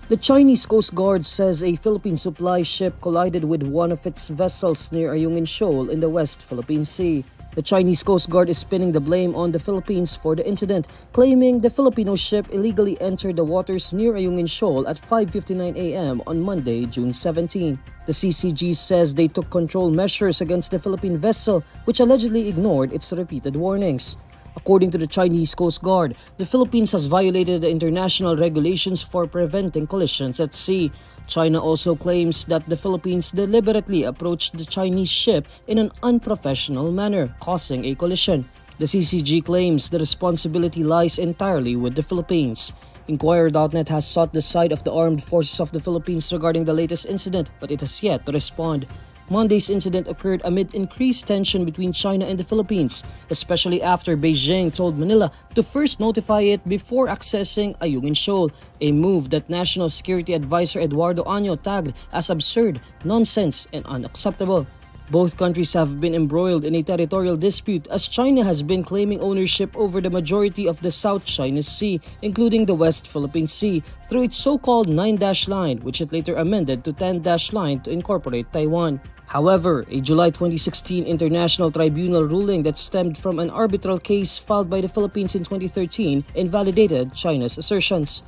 The Chinese Coast Guard says a Philippine supply ship collided with one of its vessels near Ayungin Shoal in the West Philippine Sea. The Chinese Coast Guard is pinning the blame on the Philippines for the incident, claiming the Filipino ship illegally entered the waters near Ayungin Shoal at 5:59 a.m. on Monday, June 17. The CCG says they took control measures against the Philippine vessel, which allegedly ignored its repeated warnings. According to the Chinese Coast Guard, the Philippines has violated the international regulations for preventing collisions at sea. China also claims that the Philippines deliberately approached the Chinese ship in an unprofessional manner, causing a collision. The CCG claims the responsibility lies entirely with the Philippines. INQUIRER.net has sought the side of the armed forces of the Philippines regarding the latest incident, but it has yet to respond. Monday's incident occurred amid increased tension between China and the Philippines, especially after Beijing told Manila to first notify it before accessing Ayungin Shoal, a move that National Security Advisor Eduardo Año tagged as absurd, nonsense, and unacceptable. Both countries have been embroiled in a territorial dispute as China has been claiming ownership over the majority of the South China Sea, including the West Philippine Sea, through its so-called 9-dash line, which it later amended to 10-dash line to incorporate Taiwan. However, a July 2016 International Tribunal ruling that stemmed from an arbitral case filed by the Philippines in 2013 invalidated China's assertions.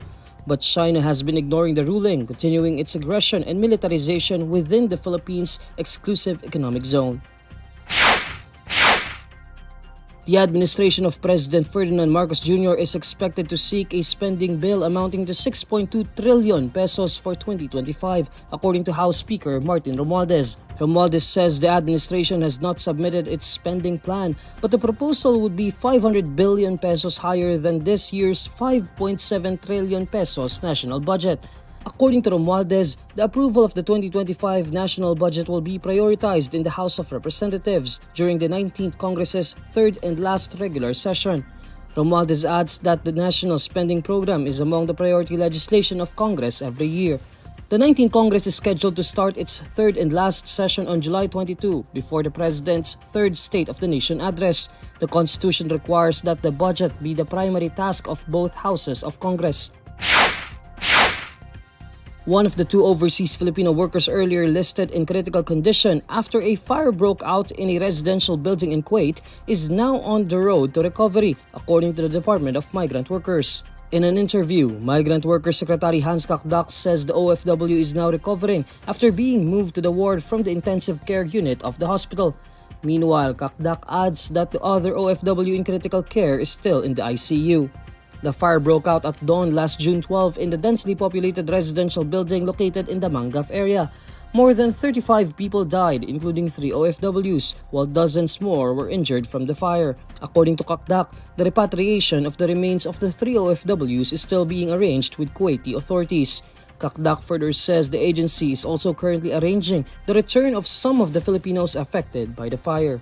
But China has been ignoring the ruling, continuing its aggression and militarization within the Philippines' exclusive economic zone. The administration of President Ferdinand Marcos Jr. is expected to seek a spending bill amounting to 6.2 trillion pesos for 2025, according to House Speaker Martin Romualdez. Romualdez says the administration has not submitted its spending plan, but the proposal would be 500 billion pesos higher than this year's 5.7 trillion pesos national budget. According to Romualdez, the approval of the 2025 national budget will be prioritized in the House of Representatives during the 19th Congress's third and last regular session. Romualdez adds that the national spending program is among the priority legislation of Congress every year. The 19th Congress is scheduled to start its third and last session on July 22 before the President's third State of the Nation address. The Constitution requires that the budget be the primary task of both houses of Congress. One of the two overseas Filipino workers earlier listed in critical condition after a fire broke out in a residential building in Kuwait is now on the road to recovery, according to the Department of Migrant Workers. In an interview, Migrant Workers Secretary Hans Kakdak says the OFW is now recovering after being moved to the ward from the intensive care unit of the hospital. Meanwhile, Kakdak adds that the other OFW in critical care is still in the ICU. The fire broke out at dawn last June 12 in the densely populated residential building located in the Mangaf area. More than 35 people died, including 3 OFWs, while dozens more were injured from the fire. According to Kakdak, the repatriation of the remains of the 3 OFWs is still being arranged with Kuwaiti authorities. Kakdak further says the agency is also currently arranging the return of some of the Filipinos affected by the fire.